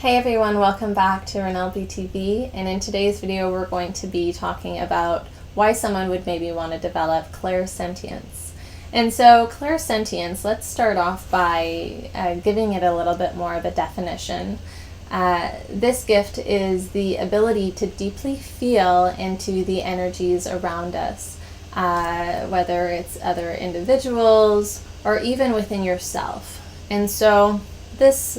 Hey everyone, welcome back to Renelle BTV, and in today's video we're going to be talking about why someone would maybe want to develop clairsentience. And so clairsentience, let's start off by giving it a little bit more of a definition. This gift is the ability to deeply feel into the energies around us, whether it's other individuals or even within yourself. And so this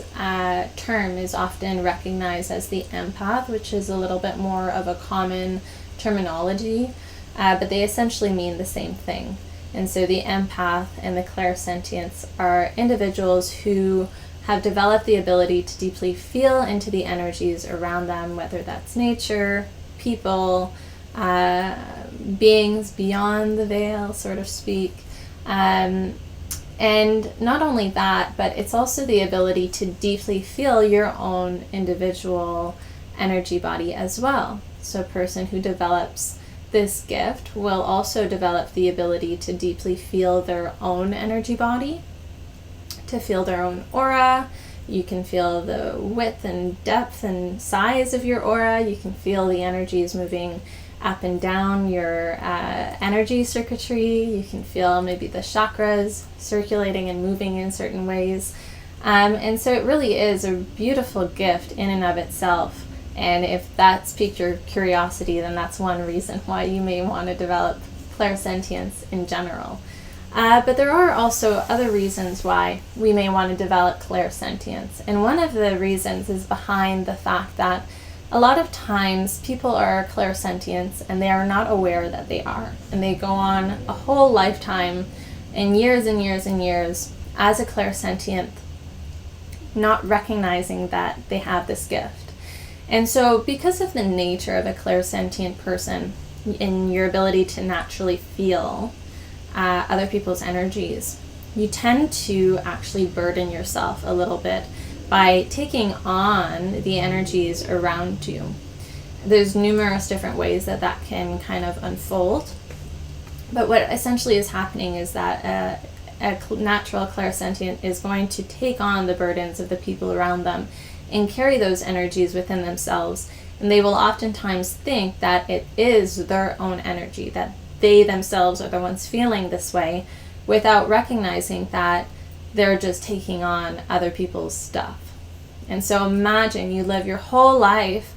term is often recognized as the empath, which is a little bit more of a common terminology, but they essentially mean the same thing. And so the empath and the clairsentience are individuals who have developed the ability to deeply feel into the energies around them, whether that's nature, people, beings beyond the veil, so to speak. And not only that, but it's also the ability to deeply feel your own individual energy body as well. So a person who develops this gift will also develop the ability to deeply feel their own energy body, to feel their own aura. You can feel the width and depth and size of your aura. You can feel the energies moving up and down your energy circuitry. You can feel maybe the chakras circulating and moving in certain ways. And so it really is a beautiful gift in and of itself. And if that's piqued your curiosity, then that's one reason why you may want to develop clairsentience in general. But there are also other reasons why we may want to develop clairsentience. And one of the reasons is behind the fact that a lot of times people are clairsentients and they are not aware that they are. And they go on a whole lifetime and years and years and years as a clairsentient, not recognizing that they have this gift. And so because of the nature of a clairsentient person and your ability to naturally feel other people's energies, you tend to actually burden yourself a little bit by taking on the energies around you. There's numerous different ways that that can kind of unfold. But what essentially is happening is that a natural clairsentient is going to take on the burdens of the people around them and carry those energies within themselves. And they will oftentimes think that it is their own energy, that they themselves are the ones feeling this way, without recognizing that they're just taking on other people's stuff. And so imagine you live your whole life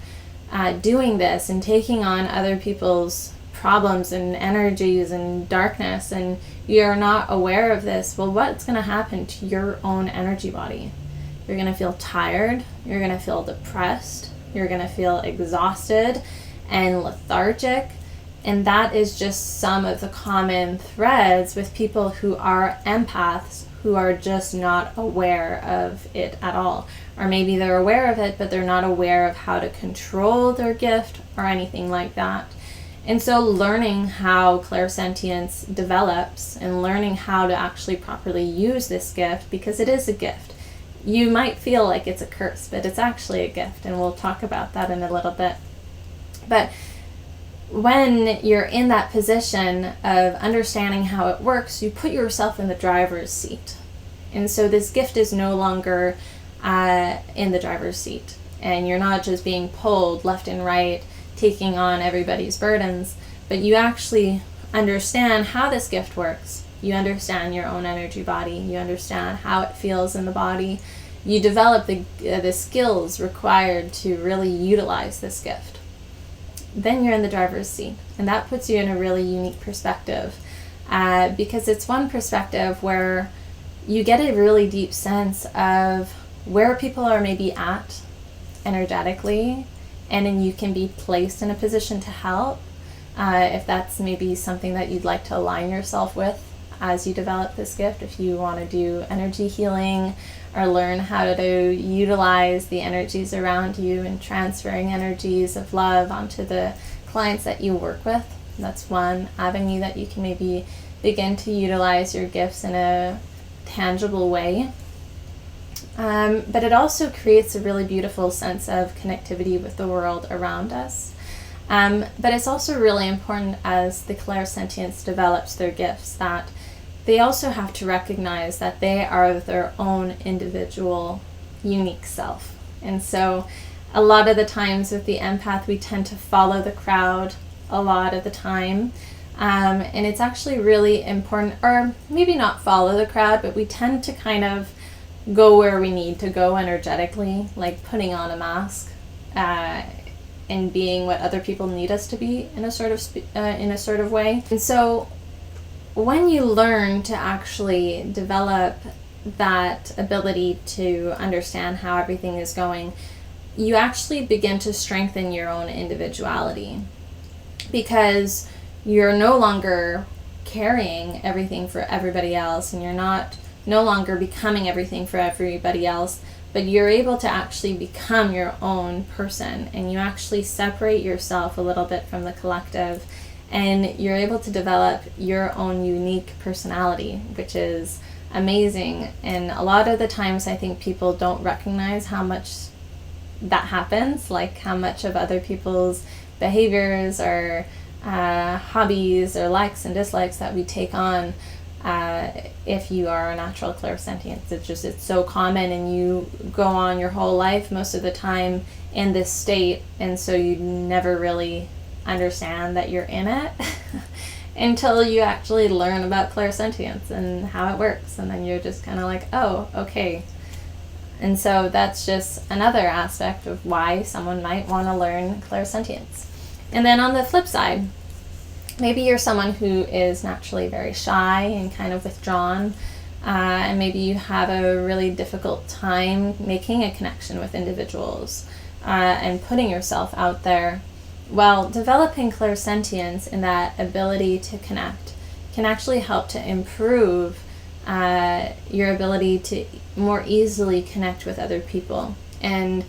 doing this and taking on other people's problems and energies and darkness, and you're not aware of this. Well, what's going to happen to your own energy body? You're going to feel tired, you're going to feel depressed, you're going to feel exhausted and lethargic. And that is just some of the common threads with people who are empaths, who are just not aware of it at all. Or maybe they're aware of it, but they're not aware of how to control their gift or anything like that. And so learning how clairsentience develops and learning how to actually properly use this gift, because it is a gift. You might feel like it's a curse, but it's actually a gift, and we'll talk about that in a little bit. But when you're in that position of understanding how it works, you put yourself in the driver's seat. And so this gift is no longer in the driver's seat. And you're not just being pulled left and right, taking on everybody's burdens, but you actually understand how this gift works. You understand your own energy body. You understand how it feels in the body. You develop the skills required to really utilize this gift. Then you're in the driver's seat, and that puts you in a really unique perspective, because it's one perspective where you get a really deep sense of where people are maybe at energetically, and then you can be placed in a position to help if that's maybe something that you'd like to align yourself with as you develop this gift. If you want to do energy healing or learn how to utilize the energies around you and transferring energies of love onto the clients that you work with, that's one avenue that you can maybe begin to utilize your gifts in a tangible way. But it also creates a really beautiful sense of connectivity with the world around us. But it's also really important as the clairsentience develops their gifts that they also have to recognize that they are their own individual, unique self. And so a lot of the times with the empath, we tend to follow the crowd a lot of the time. And it's actually really important, or maybe not follow the crowd, but we tend to kind of go where we need to go energetically, like putting on a mask and being what other people need us to be in a sort of way. And so when you learn to actually develop that ability to understand how everything is going, you actually begin to strengthen your own individuality, because you're no longer carrying everything for everybody else, and you're no longer becoming everything for everybody else, but you're able to actually become your own person, and you actually separate yourself a little bit from the collective, and you're able to develop your own unique personality, which is amazing. And a lot of the times I think people don't recognize how much that happens, like how much of other people's behaviors or hobbies or likes and dislikes that we take on if you are a natural clairsentient. It's so common, and you go on your whole life most of the time in this state, and so you never really understand that you're in it until you actually learn about clairsentience and how it works, and then you're just kind of like, oh, okay. And so that's just another aspect of why someone might want to learn clairsentience. And then on the flip side, maybe you're someone who is naturally very shy and kind of withdrawn, and maybe you have a really difficult time making a connection with individuals and putting yourself out there. Well, developing clairsentience and that ability to connect can actually help to improve your ability to more easily connect with other people. And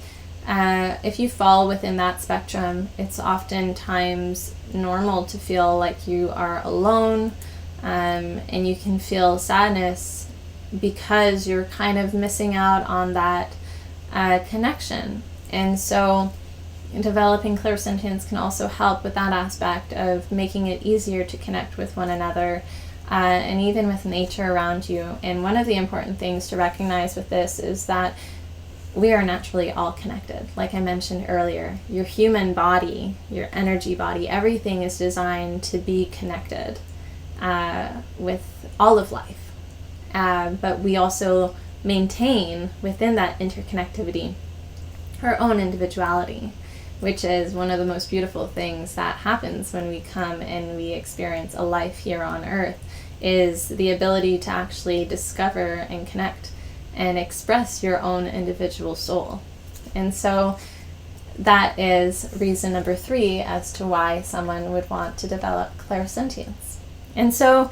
if you fall within that spectrum, it's oftentimes normal to feel like you are alone, and you can feel sadness because you're kind of missing out on that connection. And so developing clairsentience can also help with that aspect of making it easier to connect with one another, and even with nature around you. And one of the important things to recognize with this is that we are naturally all connected. Like I mentioned earlier, your human body, your energy body, everything is designed to be connected with all of life. But we also maintain within that interconnectivity our own individuality, which is one of the most beautiful things that happens when we come and we experience a life here on Earth, is the ability to actually discover and connect and express your own individual soul. And so that is reason number 3 as to why someone would want to develop clairsentience. And so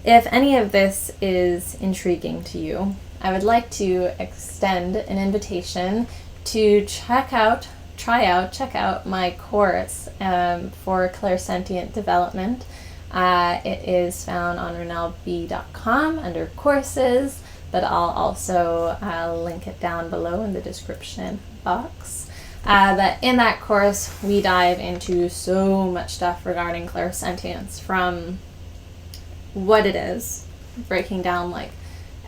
if any of this is intriguing to you, I would like to extend an invitation to check out my course for clairsentient development. It is found on renellb.com under courses, but I'll also link it down below in the description box. But in that course, we dive into so much stuff regarding clairsentience, from what it is, breaking down like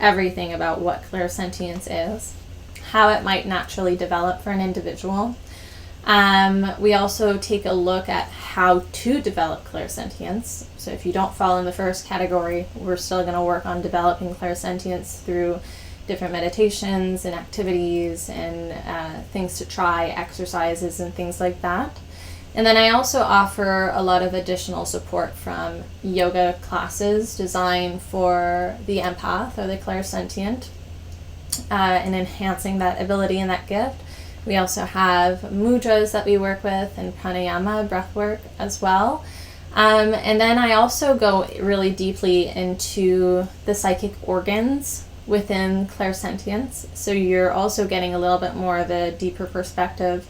everything about what clairsentience is, how it might naturally develop for an individual. We also take a look at how to develop clairsentience. So if you don't fall in the first category, we're still going to work on developing clairsentience through different meditations and activities and things to try, exercises and things like that. And then I also offer a lot of additional support from yoga classes designed for the empath or the clairsentient, and enhancing that ability and that gift. We also have mudras that we work with, and pranayama, breath work as well. And then I also go really deeply into the psychic organs within clairsentience. So you're also getting a little bit more of a deeper perspective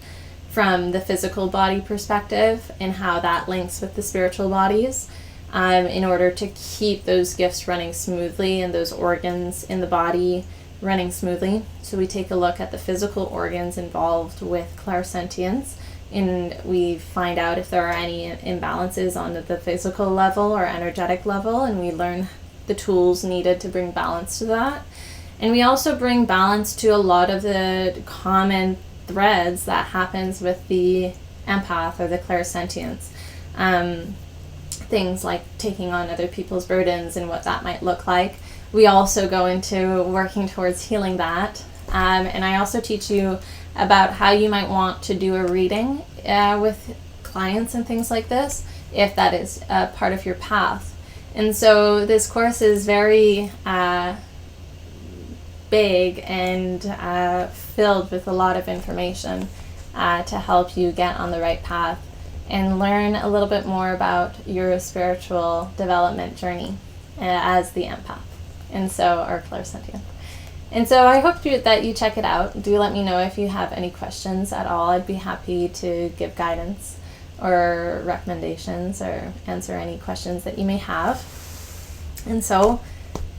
from the physical body perspective and how that links with the spiritual bodies, in order to keep those gifts running smoothly and those organs in the body running smoothly. So we take a look at the physical organs involved with clairsentience, and we find out if there are any imbalances on the physical level or energetic level, and we learn the tools needed to bring balance to that. And we also bring balance to a lot of the common threads that happens with the empath or the clairsentience. Things like taking on other people's burdens and what that might look like. We also go into working towards healing that. And I also teach you about how you might want to do a reading with clients and things like this, if that is a part of your path. And so this course is very big and filled with a lot of information to help you get on the right path and learn a little bit more about your spiritual development journey as the empath, and so, or clairsentient. And so I hope that you check it out. Do let me know if you have any questions at all. I'd be happy to give guidance or recommendations or answer any questions that you may have. And so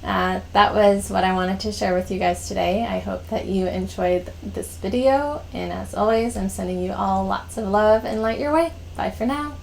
that was what I wanted to share with you guys today. I hope that you enjoyed this video, and as always, I'm sending you all lots of love and light your way. Bye for now.